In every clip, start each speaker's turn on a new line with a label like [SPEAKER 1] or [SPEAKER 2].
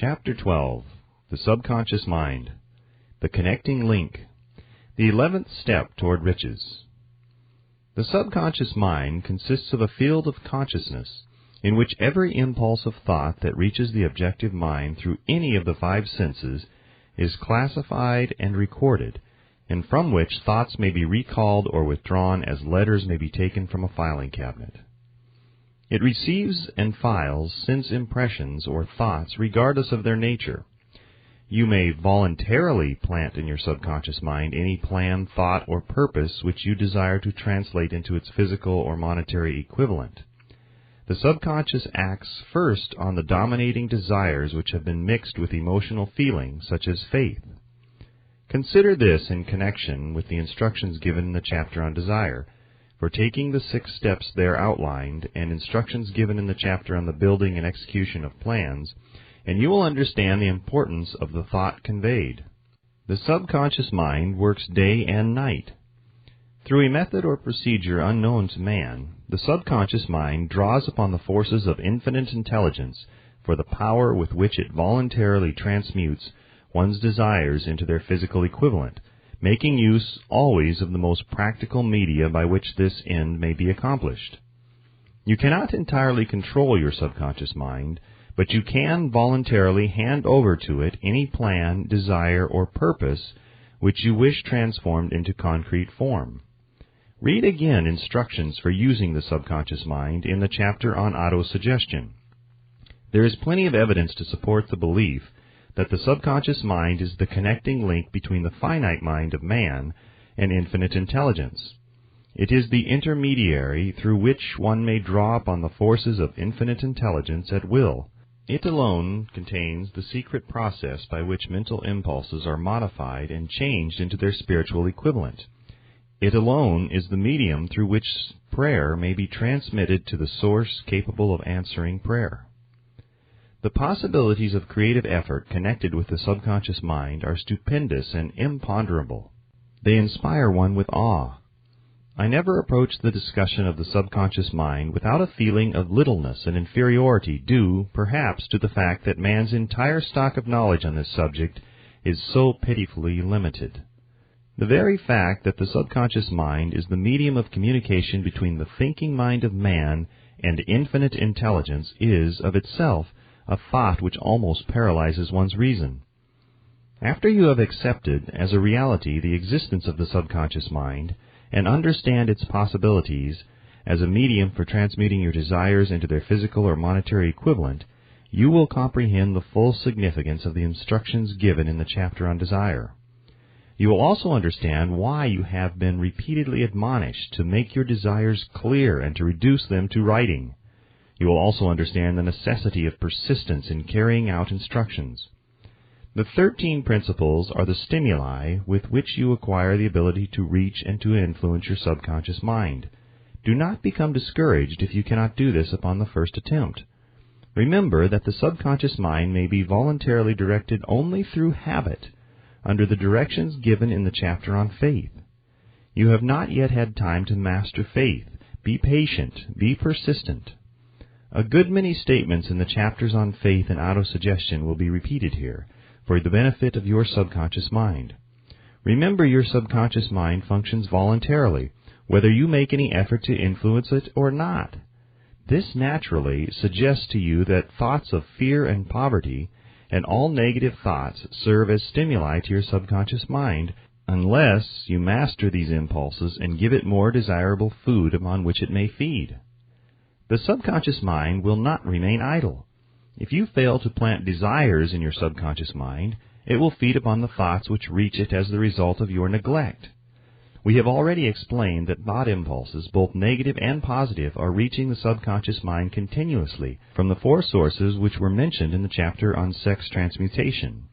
[SPEAKER 1] Chapter 12. The Subconscious Mind. The Connecting Link. The 11th Step Toward Riches. The subconscious mind consists of a field of consciousness in which every impulse of thought that reaches the objective mind through any of the five senses is classified and recorded, and from which thoughts may be recalled or withdrawn as letters may be taken from a filing cabinet. It receives and files sense impressions or thoughts regardless of their nature. You may voluntarily plant in your subconscious mind any plan, thought, or purpose which you desire to translate into its physical or monetary equivalent. The subconscious acts first on the dominating desires which have been mixed with emotional feelings, such as faith. Consider this in connection with the instructions given in the chapter on desire, for taking the 6 steps there outlined and instructions given in the chapter on the building and execution of plans, and you will understand the importance of the thought conveyed. The subconscious mind works day and night. Through a method or procedure unknown to man, the subconscious mind draws upon the forces of infinite intelligence for the power with which it voluntarily transmutes one's desires into their physical equivalent, making use always of the most practical media by which this end may be accomplished. You cannot entirely control your subconscious mind, but you can voluntarily hand over to it any plan, desire, or purpose which you wish transformed into concrete form. Read again instructions for using the subconscious mind in the chapter on autosuggestion. There is plenty of evidence to support the belief that the subconscious mind is the connecting link between the finite mind of man and infinite intelligence. It is the intermediary through which one may draw upon the forces of infinite intelligence at will. It alone contains the secret process by which mental impulses are modified and changed into their spiritual equivalent. It alone is the medium through which prayer may be transmitted to the source capable of answering prayer. The possibilities of creative effort connected with the subconscious mind are stupendous and imponderable. They inspire one with awe. I never approach the discussion of the subconscious mind without a feeling of littleness and inferiority due, perhaps, to the fact that man's entire stock of knowledge on this subject is so pitifully limited. The very fact that the subconscious mind is the medium of communication between the thinking mind of man and infinite intelligence is, of itself, a thought which almost paralyzes one's reason. After you have accepted as a reality the existence of the subconscious mind and understand its possibilities as a medium for transmuting your desires into their physical or monetary equivalent, you will comprehend the full significance of the instructions given in the chapter on desire. You will also understand why you have been repeatedly admonished to make your desires clear and to reduce them to writing. You will also understand the necessity of persistence in carrying out instructions. The 13 principles are the stimuli with which you acquire the ability to reach and to influence your subconscious mind. Do not become discouraged if you cannot do this upon the first attempt. Remember that the subconscious mind may be voluntarily directed only through habit, under the directions given in the chapter on faith. You have not yet had time to master faith. Be patient. Be persistent. A good many statements in the chapters on faith and autosuggestion will be repeated here, for the benefit of your subconscious mind. Remember, your subconscious mind functions voluntarily, whether you make any effort to influence it or not. This naturally suggests to you that thoughts of fear and poverty and all negative thoughts serve as stimuli to your subconscious mind unless you master these impulses and give it more desirable food upon which it may feed. The subconscious mind will not remain idle. If you fail to plant desires in your subconscious mind, it will feed upon the thoughts which reach it as the result of your neglect. We have already explained that thought impulses, both negative and positive, are reaching the subconscious mind continuously from the 4 sources which were mentioned in the chapter on sex transmutation.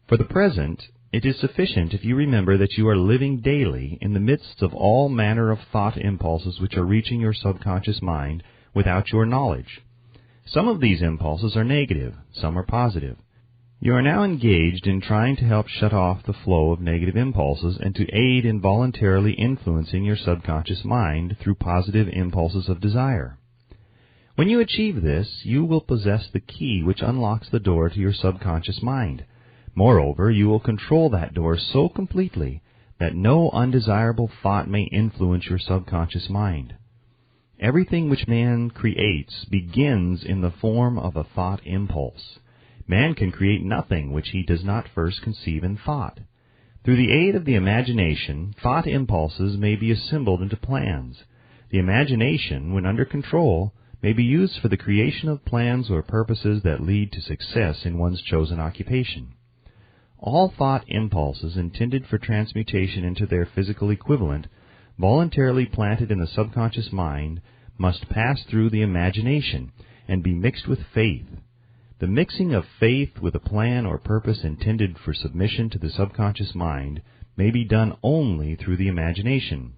[SPEAKER 1] For the present, it is sufficient if you remember that you are living daily in the midst of all manner of thought impulses which are reaching your subconscious mind without your knowledge. Some of these impulses are negative, some are positive. You are now engaged in trying to help shut off the flow of negative impulses and to aid in voluntarily influencing your subconscious mind through positive impulses of desire. When you achieve this, you will possess the key which unlocks the door to your subconscious mind. Moreover, you will control that door so completely that no undesirable thought may influence your subconscious mind. Everything which man creates begins in the form of a thought impulse. Man can create nothing which he does not first conceive in thought. Through the aid of the imagination, thought impulses may be assembled into plans. The imagination, when under control, may be used for the creation of plans or purposes that lead to success in one's chosen occupation. All thought impulses intended for transmutation into their physical equivalent, voluntarily planted in the subconscious mind, must pass through the imagination and be mixed with faith. The mixing of faith with a plan or purpose intended for submission to the subconscious mind may be done only through the imagination.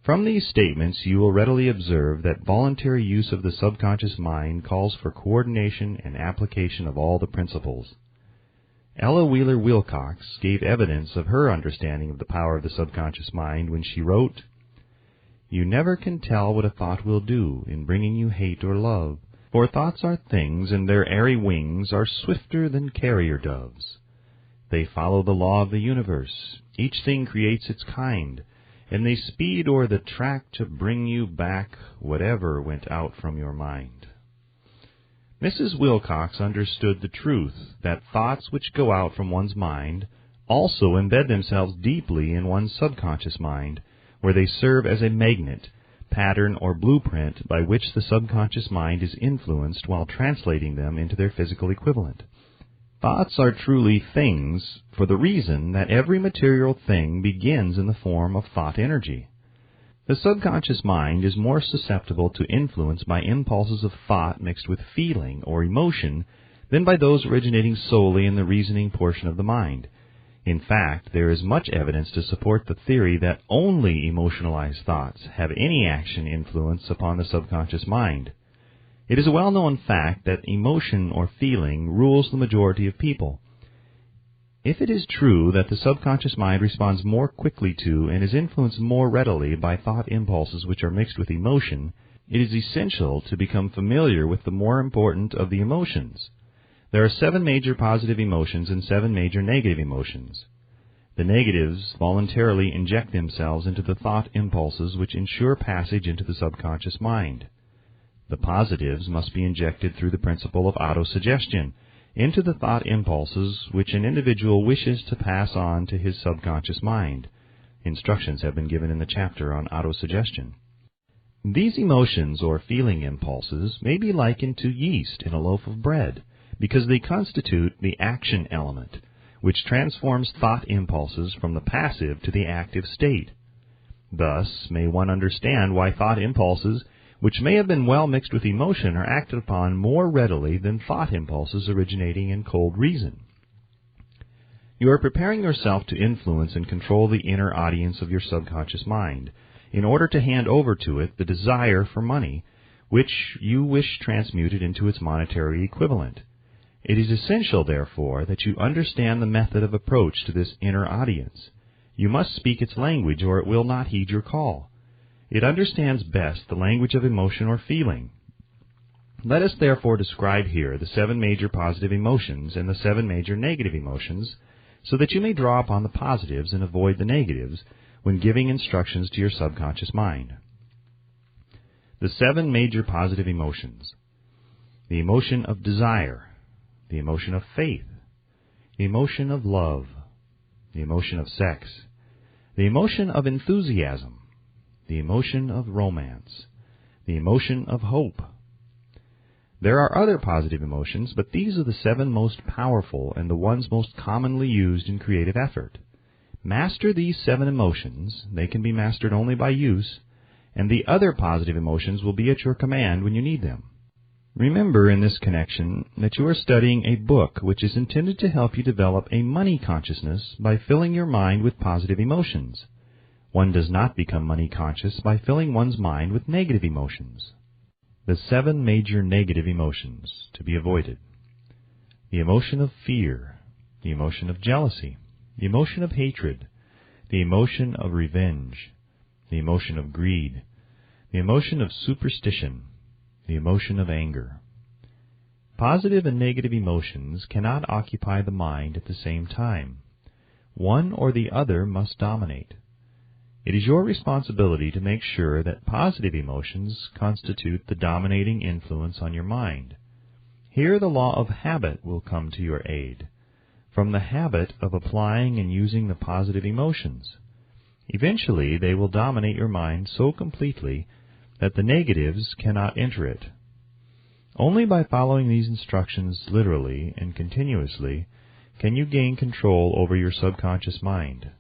[SPEAKER 1] From these statements, you will readily observe that voluntary use of the subconscious mind calls for coordination and application of all the principles. Ella Wheeler Wilcox gave evidence of her understanding of the power of the subconscious mind when she wrote, "You never can tell what a thought will do in bringing you hate or love, for thoughts are things, and their airy wings are swifter than carrier doves. They follow the law of the universe. Each thing creates its kind, and they speed o'er the track to bring you back whatever went out from your mind." Mrs. Wilcox understood the truth that thoughts which go out from one's mind also embed themselves deeply in one's subconscious mind, where they serve as a magnet, pattern, or blueprint by which the subconscious mind is influenced while translating them into their physical equivalent. Thoughts are truly things for the reason that every material thing begins in the form of thought energy. The subconscious mind is more susceptible to influence by impulses of thought mixed with feeling or emotion than by those originating solely in the reasoning portion of the mind. In fact, there is much evidence to support the theory that only emotionalized thoughts have any action influence upon the subconscious mind. It is a well-known fact that emotion or feeling rules the majority of people. If it is true that the subconscious mind responds more quickly to and is influenced more readily by thought impulses which are mixed with emotion, it is essential to become familiar with the more important of the emotions. There are 7 major positive emotions and 7 major negative emotions. The negatives voluntarily inject themselves into the thought impulses which ensure passage into the subconscious mind. The positives must be injected through the principle of autosuggestion into the thought impulses which an individual wishes to pass on to his subconscious mind. Instructions have been given in the chapter on autosuggestion. These emotions or feeling impulses may be likened to yeast in a loaf of bread because they constitute the action element, which transforms thought impulses from the passive to the active state. Thus may one understand why thought impulses which may have been well mixed with emotion are acted upon more readily than thought impulses originating in cold reason. You are preparing yourself to influence and control the inner audience of your subconscious mind in order to hand over to it the desire for money, which you wish transmuted into its monetary equivalent. It is essential, therefore, that you understand the method of approach to this inner audience. You must speak its language, or it will not heed your call. It understands best the language of emotion or feeling. Let us therefore describe here the 7 major positive emotions and the 7 major negative emotions, so that you may draw upon the positives and avoid the negatives when giving instructions to your subconscious mind. The 7 major positive emotions: the emotion of desire, the emotion of faith, the emotion of love, the emotion of sex, the emotion of enthusiasm, the emotion of romance, the emotion of hope. There are other positive emotions, but these are the 7 most powerful and the ones most commonly used in creative effort. Master these 7 emotions. They can be mastered only by use, and the other positive emotions will be at your command when you need them. Remember in this connection that you are studying a book which is intended to help you develop a money consciousness by filling your mind with positive emotions. One does not become money conscious by filling one's mind with negative emotions. The 7 major negative emotions to be avoided: the emotion of fear, the emotion of jealousy, the emotion of hatred, the emotion of revenge, the emotion of greed, the emotion of superstition, the emotion of anger. Positive and negative emotions cannot occupy the mind at the same time. One or the other must dominate. It is your responsibility to make sure that positive emotions constitute the dominating influence on your mind. Here the law of habit will come to your aid, from the habit of applying and using the positive emotions. Eventually they will dominate your mind so completely that the negatives cannot enter it. Only by following these instructions literally and continuously can you gain control over your subconscious mind.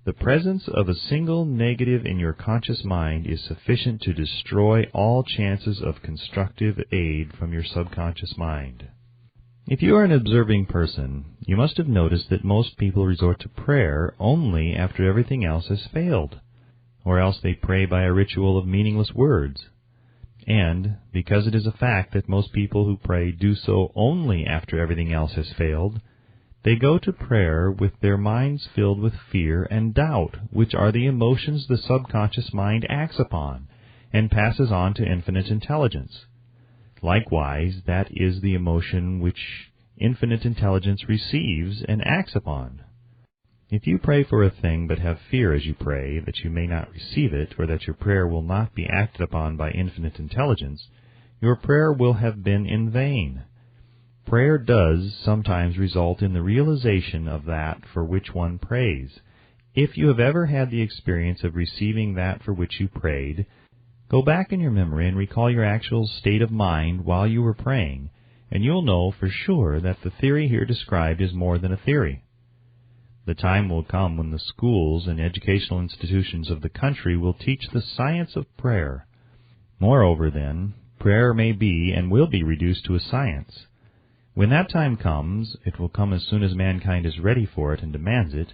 [SPEAKER 1] The presence of a single negative in your conscious mind is sufficient to destroy all chances of constructive aid from your subconscious mind. If you are an observing person, you must have noticed that most people resort to prayer only after everything else has failed, or else they pray by a ritual of meaningless words. And, because it is a fact that most people who pray do so only after everything else has failed, they go to prayer with their minds filled with fear and doubt, which are the emotions the subconscious mind acts upon and passes on to infinite intelligence. Likewise, that is the emotion which infinite intelligence receives and acts upon. If you pray for a thing but have fear as you pray that you may not receive it, or that your prayer will not be acted upon by infinite intelligence, your prayer will have been in vain. Prayer does sometimes result in the realization of that for which one prays. If you have ever had the experience of receiving that for which you prayed, go back in your memory and recall your actual state of mind while you were praying, and you'll know for sure that the theory here described is more than a theory. The time will come when the schools and educational institutions of the country will teach the science of prayer. Moreover, then, prayer may be and will be reduced to a science. When that time comes, it will come as soon as mankind is ready for it and demands it.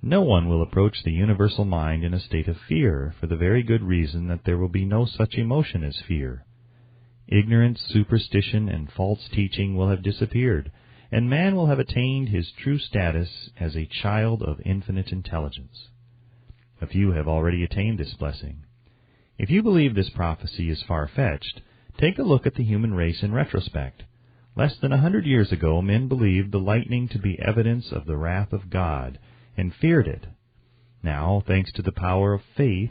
[SPEAKER 1] No one will approach the universal mind in a state of fear, for the very good reason that there will be no such emotion as fear. Ignorance, superstition, and false teaching will have disappeared, and man will have attained his true status as a child of infinite intelligence. A few have already attained this blessing. If you believe this prophecy is far-fetched, take a look at the human race in retrospect. Less than 100 years ago, men believed the lightning to be evidence of the wrath of God, and feared it. Now, thanks to the power of faith,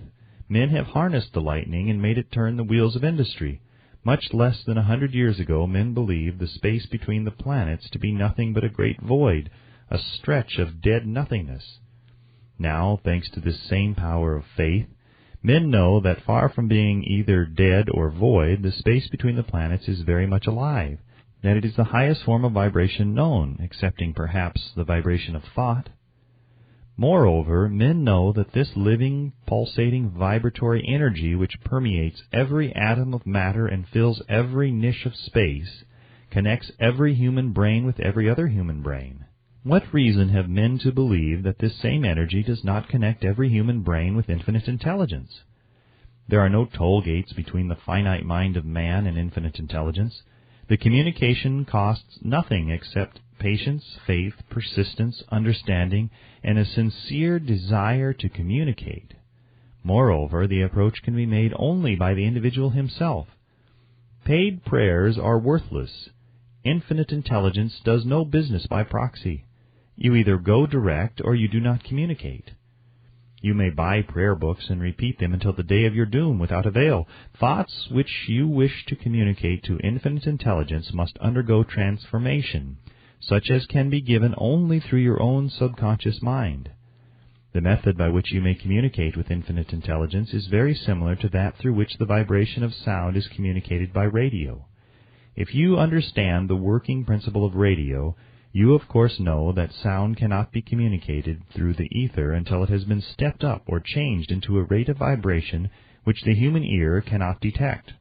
[SPEAKER 1] men have harnessed the lightning and made it turn the wheels of industry. Much less than 100 years ago, men believed the space between the planets to be nothing but a great void, a stretch of dead nothingness. Now, thanks to this same power of faith, men know that far from being either dead or void, the space between the planets is very much alive, that it is the highest form of vibration known, excepting perhaps the vibration of thought. Moreover, men know that this living, pulsating, vibratory energy which permeates every atom of matter and fills every niche of space connects every human brain with every other human brain. What reason have men to believe that this same energy does not connect every human brain with infinite intelligence? There are no toll gates between the finite mind of man and infinite intelligence. The communication costs nothing except patience, faith, persistence, understanding, and a sincere desire to communicate. Moreover, the approach can be made only by the individual himself. Paid prayers are worthless. Infinite intelligence does no business by proxy. You either go direct or you do not communicate. You may buy prayer books and repeat them until the day of your doom without avail. Thoughts which you wish to communicate to infinite intelligence must undergo transformation, such as can be given only through your own subconscious mind. The method by which you may communicate with infinite intelligence is very similar to that through which the vibration of sound is communicated by radio. If you understand the working principle of radio, you of course know that sound cannot be communicated through the ether until it has been stepped up or changed into a rate of vibration which the human ear cannot detect.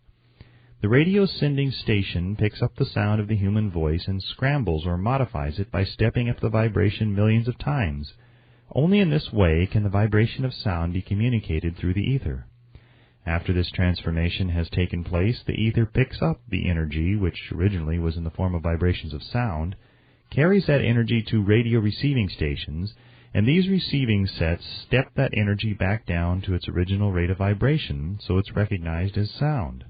[SPEAKER 1] The radio sending station picks up the sound of the human voice and scrambles or modifies it by stepping up the vibration millions of times. Only in this way can the vibration of sound be communicated through the ether. After this transformation has taken place, the ether picks up the energy, which originally was in the form of vibrations of sound, carries that energy to radio receiving stations, and these receiving sets step that energy back down to its original rate of vibration, so it's recognized as sound.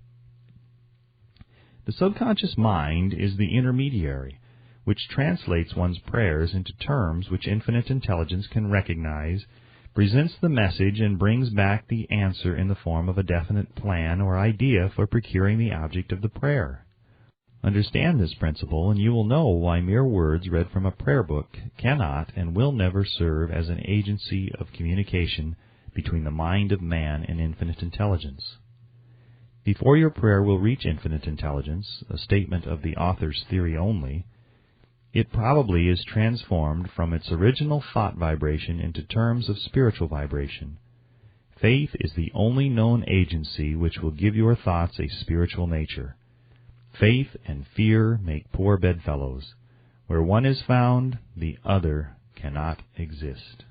[SPEAKER 1] The subconscious mind is the intermediary, which translates one's prayers into terms which infinite intelligence can recognize, presents the message, and brings back the answer in the form of a definite plan or idea for procuring the object of the prayer. Understand this principle, and you will know why mere words read from a prayer book cannot and will never serve as an agency of communication between the mind of man and infinite intelligence. Before your prayer will reach infinite intelligence, a statement of the author's theory only, it probably is transformed from its original thought vibration into terms of spiritual vibration. Faith is the only known agency which will give your thoughts a spiritual nature. Faith and fear make poor bedfellows. Where one is found, the other cannot exist.